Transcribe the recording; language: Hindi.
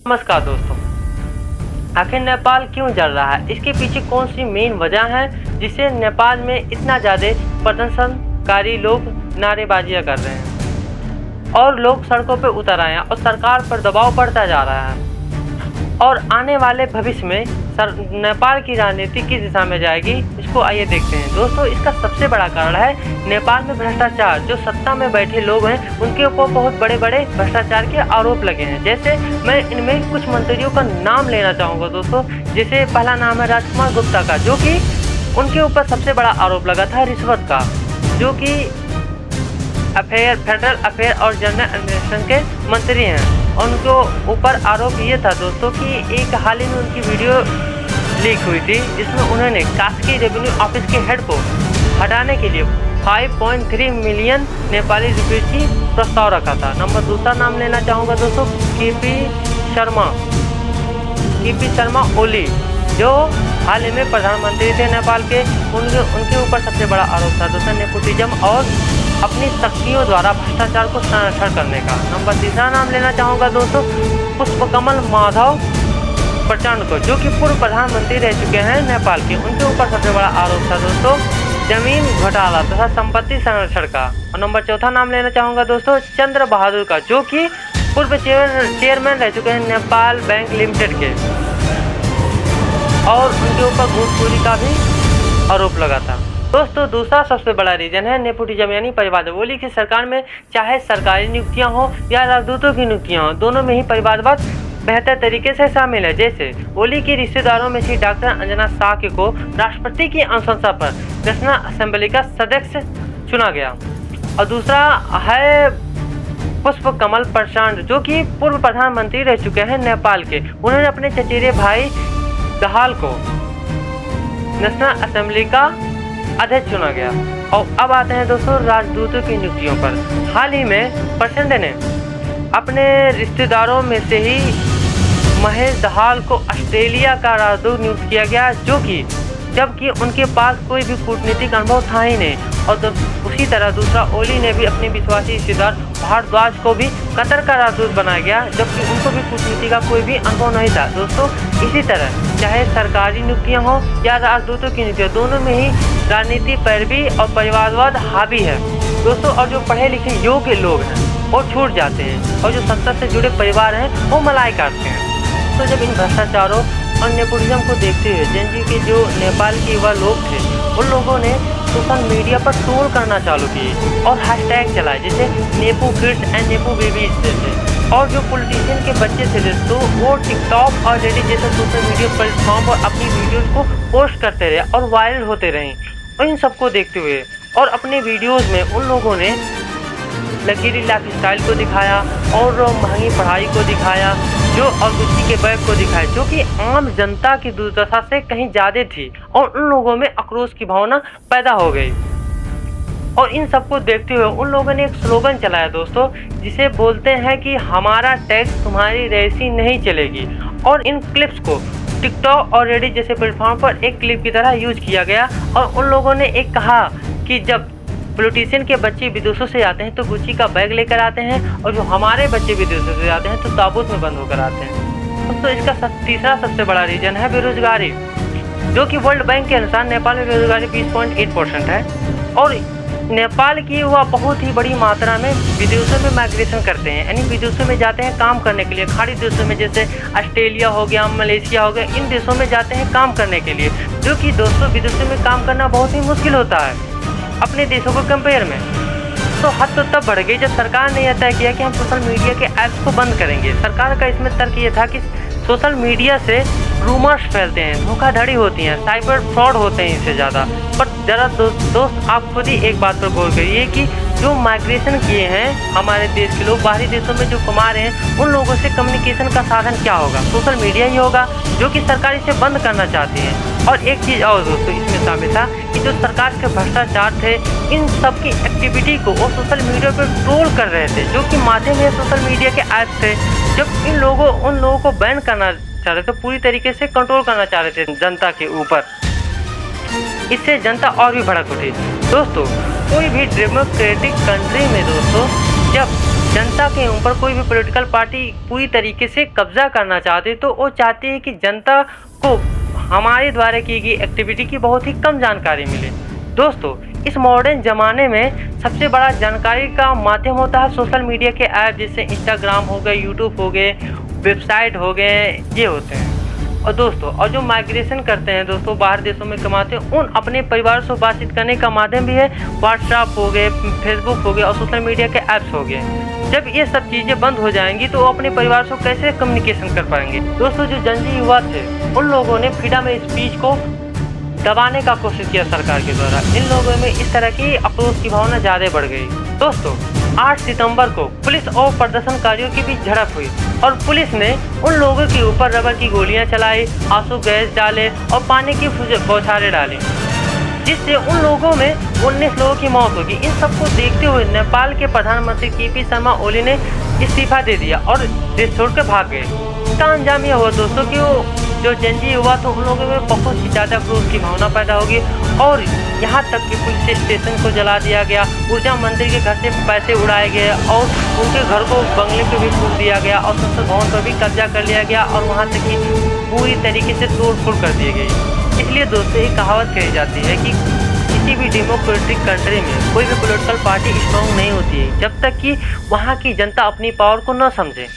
नमस्कार दोस्तों। आखिर नेपाल क्यों जल रहा है? इसके पीछे कौन सी मेन वजह है जिससे नेपाल में इतना ज़्यादा प्रदर्शनकारी लोग नारेबाजियां कर रहे हैं और लोग सड़कों पर उतर आए हैं और सरकार पर दबाव बढ़ता जा रहा है। और आने वाले भविष्य में नेपाल की राजनीति किस दिशा में जाएगी, इसको आइए देखते हैं। दोस्तों, इसका सबसे बड़ा कारण है नेपाल में भ्रष्टाचार। जो सत्ता में बैठे लोग हैं उनके ऊपर बहुत बड़े बड़े भ्रष्टाचार के आरोप लगे हैं। जैसे मैं इनमें कुछ मंत्रियों का नाम लेना चाहूँगा दोस्तों। जैसे पहला नाम है राजकुमार गुप्ता का, जो कि उनके ऊपर सबसे बड़ा आरोप लगा था रिश्वत का, जो कि फेडरल अफेयर और जनरल एडमिनिस्ट्रेशन के मंत्री हैं। उनके ऊपर आरोप ये था दोस्तों कि एक हाल ही में उनकी वीडियो लीक हुई थी जिसमें उन्होंने कास्की रेवेन्यू ऑफिस के हेड को हटाने के लिए 5.3 मिलियन नेपाली रुपये की प्रस्ताव रखा था। दूसरा नाम लेना चाहूँगा दोस्तों, केपी शर्मा ओली, जो हाल ही में प्रधानमंत्री थे नेपाल के। उनके ऊपर सबसे बड़ा आरोप था दोस्तों नेपोटिज्म और अपनी शक्तियों द्वारा भ्रष्टाचार को संरक्षण करने का। तीसरा नाम लेना चाहूँगा दोस्तों, पुष्पकमल माधव प्रचंड को, जो कि पूर्व प्रधानमंत्री रह चुके हैं नेपाल के। उनके ऊपर सबसे बड़ा आरोप था दोस्तों जमीन घोटाला तथा संपत्ति संरक्षण का। और चौथा नाम लेना चाहूँगा दोस्तों चंद्र बहादुर का, जो कि पूर्व चेयरमैन रह चुके हैं नेपाल बैंक लिमिटेड के, और उनके ऊपर घूसखोरी का भी आरोप लगा था। दोस्तों, दूसरा सबसे बड़ा रीजन है नेपोटिज्म यानी परिवारवाद। ओली की सरकार में चाहे सरकारी नियुक्तियां हो या राजदूतों की नियुक्तियां हो, दोनों में ही परिवारवाद बेहतर तरीके से शामिल है। जैसे ओली के रिश्तेदारों में से डॉक्टर अंजना साक्य को राष्ट्रपति की अनुशंसा पर नेशनल असेंबली का सदस्य चुना गया। और दूसरा है पुष्पकमल प्रचंड, जो कि पूर्व प्रधानमंत्री रह चुके हैं नेपाल के। उन्होंने अपने चचेरे भाई दहाल को नेशनल असेंबली का अध्यक्ष चुना गया। और अब आते हैं दोस्तों राजदूतों की नियुक्तियों पर। हाल ही में प्रचंड ने अपने रिश्तेदारों में से ही महेश दहाल को ऑस्ट्रेलिया का राजदूत नियुक्त किया गया, जबकि उनके पास कोई भी कूटनीतिक अनुभव था ही नहीं। और उसी तरह दूसरा ओली ने भी अपने विश्वासी रिश्तेदार भारद्वाज को भी कतर का राजदूत बनाया गया, जबकि उनको भी कूटनीति का कोई भी अनुभव नहीं था। दोस्तों, इसी तरह चाहे सरकारी नियुक्तियां हो या राजदूतों की नियुक्तियां, दोनों में ही राजनीति पैरवी और परिवारवाद हावी है दोस्तों। और जो पढ़े लिखे योग्य लोग हैं वो छूट जाते हैं, और जो सत्ता से जुड़े परिवार हैं वो मलाई काटते हैं। तो जब इन भ्रष्टाचारों और नेपोटिज्म को देखते हुए जेन जी के जो नेपाल के युवा लोग थे, उन लोगों ने सोशल मीडिया पर ट्रोल करना चालू किए और हैशटैग चलाए, जैसे nepo kids and nepo babies जैसे। और जो पॉलिटिशियन के बच्चे थे तो वो टिकटॉक और रेडिट जैसे सोशल मीडिया प्लेटफॉर्म पर अपनी वीडियोज़ को पोस्ट करते रहे और वायरल होते रहे। और इन सबको देखते हुए और अपने वीडियोज़ में उन लोगों ने लग्जरी लाइफ स्टाइल को दिखाया और महंगी पढ़ाई को दिखाया, जो और गुच्ची के बैग को दिखाया, जो कि आम जनता की दुर्दशा से कहीं ज़्यादा थी। और उन लोगों में आक्रोश की भावना पैदा हो गई। और इन सबको देखते हुए उन लोगों ने एक स्लोगन चलाया दोस्तों, जिसे बोलते हैं कि हमारा टैक्स तुम्हारी रैसी नहीं चलेगी। और इन क्लिप्स को टिकटॉक और रेडिट जैसे प्लेटफॉर्म पर एक क्लिप की तरह यूज किया गया। और उन लोगों ने एक कहा कि जब पॉलिटिशियन के बच्चे विदेशों से आते हैं तो गुच्ची का बैग लेकर आते हैं, और जो हमारे बच्चे विदेशों से आते हैं तो ताबूत में बंद होकर आते हैं। तो इसका तीसरा सबसे बड़ा रीजन है बेरोजगारी, जो कि वर्ल्ड बैंक के अनुसार नेपाल में बेरोजगारी 20.8% है। और नेपाल की युवा बहुत ही बड़ी मात्रा में विदेशों में माइग्रेशन करते हैं, यानी विदेशों में जाते हैं काम करने के लिए। खाड़ी देशों में जैसे ऑस्ट्रेलिया हो गया, मलेशिया हो गया, इन देशों में जाते हैं काम करने के लिए, जो कि दोस्तों विदेशों में काम करना बहुत ही मुश्किल होता है अपने देशों को कंपेयर में। तो हद तो तब बढ़ गई जब सरकार ने यह तय किया कि हम सोशल मीडिया के ऐप्स को बंद करेंगे। सरकार का इसमें तर्क ये था कि सोशल मीडिया से रूमर्स फैलते हैं, धोखाधड़ी होती है, साइबर फ्रॉड होते हैं इससे ज़्यादा। पर ज़रा दोस्त आप खुद ही एक बात पर गौर करिए कि जो माइग्रेशन किए हैं हमारे देश के लोग बाहरी देशों में जो कमा रहे हैं, उन लोगों से कम्युनिकेशन का साधन क्या होगा? सोशल मीडिया ही होगा, जो कि सरकार इसे बंद करना चाहती है। और एक चीज़ और दोस्तों इसमें शामिल था कि जो सरकार के भ्रष्टाचार थे, इन सब की एक्टिविटी को वो सोशल मीडिया पर ट्रोल कर रहे थे, जो कि माध्यम है सोशल मीडिया के ऐप थे। जब उन लोगों को बैन करना चाह रहे थे, पूरी तरीके से कंट्रोल करना चाह रहे थे जनता के ऊपर, इससे जनता और भी भड़क उठी। दोस्तों, कोई भी डेमोक्रेटिक कंट्री में दोस्तों जब जनता के ऊपर कोई भी पॉलिटिकल पार्टी पूरी तरीके से कब्जा करना चाहती है, तो वो चाहती है कि जनता को हमारे द्वारा की गई एक्टिविटी की बहुत ही कम जानकारी मिले। दोस्तों, इस मॉडर्न ज़माने में सबसे बड़ा जानकारी का माध्यम होता है सोशल मीडिया के ऐप, जैसे इंस्टाग्राम हो गए, यूट्यूब हो गए, वेबसाइट हो गए, ये होते हैं। और दोस्तों, और जो माइग्रेशन करते हैं दोस्तों, बाहर देशों में कमाते हैं, उन अपने परिवार से बातचीत करने का माध्यम भी है व्हाट्सएप हो गए, फेसबुक हो गया और सोशल मीडिया के ऐप्स हो गए। जब ये सब चीज़ें बंद हो जाएंगी तो वो अपने परिवार से कैसे कम्युनिकेशन कर पाएंगे। दोस्तों, जो जनजी युवा थे उन लोगों ने फ्रीडम ऑफ स्पीच को दबाने का कोशिश किया सरकार के द्वारा। इन लोगों में इस तरह की आक्रोश की भावना ज़्यादा बढ़ गई। दोस्तों, 8 सितंबर को पुलिस और प्रदर्शनकारियों के बीच झड़प हुई और पुलिस ने उन लोगों के ऊपर रबर की गोलियां चलाई, आंसू गैस डाले और पानी की बौछारें डाली, जिससे उन लोगों में 19 लोगों की मौत होगी। इन सबको देखते हुए नेपाल के प्रधानमंत्री के.पी. शर्मा ओली ने इस्तीफा दे दिया और देश छोड़कर भाग गए। इसका अंजाम यह हुआ दोस्तों कि वो जो जनजी युवा थे उन लोगों में बहुत ही ज़्यादा क्रोध की भावना पैदा होगी और यहाँ तक कि पुलिस स्टेशन को जला दिया गया, ऊर्जा मंत्री के घर से पैसे उड़ाए गए और उनके घर को बंगले पे भी फूक दिया गया और संसद भवन पर भी कब्जा कर लिया गया और वहाँ तक कि पूरी तरीके से तोड़ फोड़ कर दी गई। इसलिए दोस्तों, एक कहावत कही जाती है कि किसी भी डेमोक्रेटिक कंट्री में कोई भी पॉलिटिकल पार्टी स्ट्रॉन्ग नहीं होती है जब तक कि वहाँ की जनता अपनी पावर को न समझे।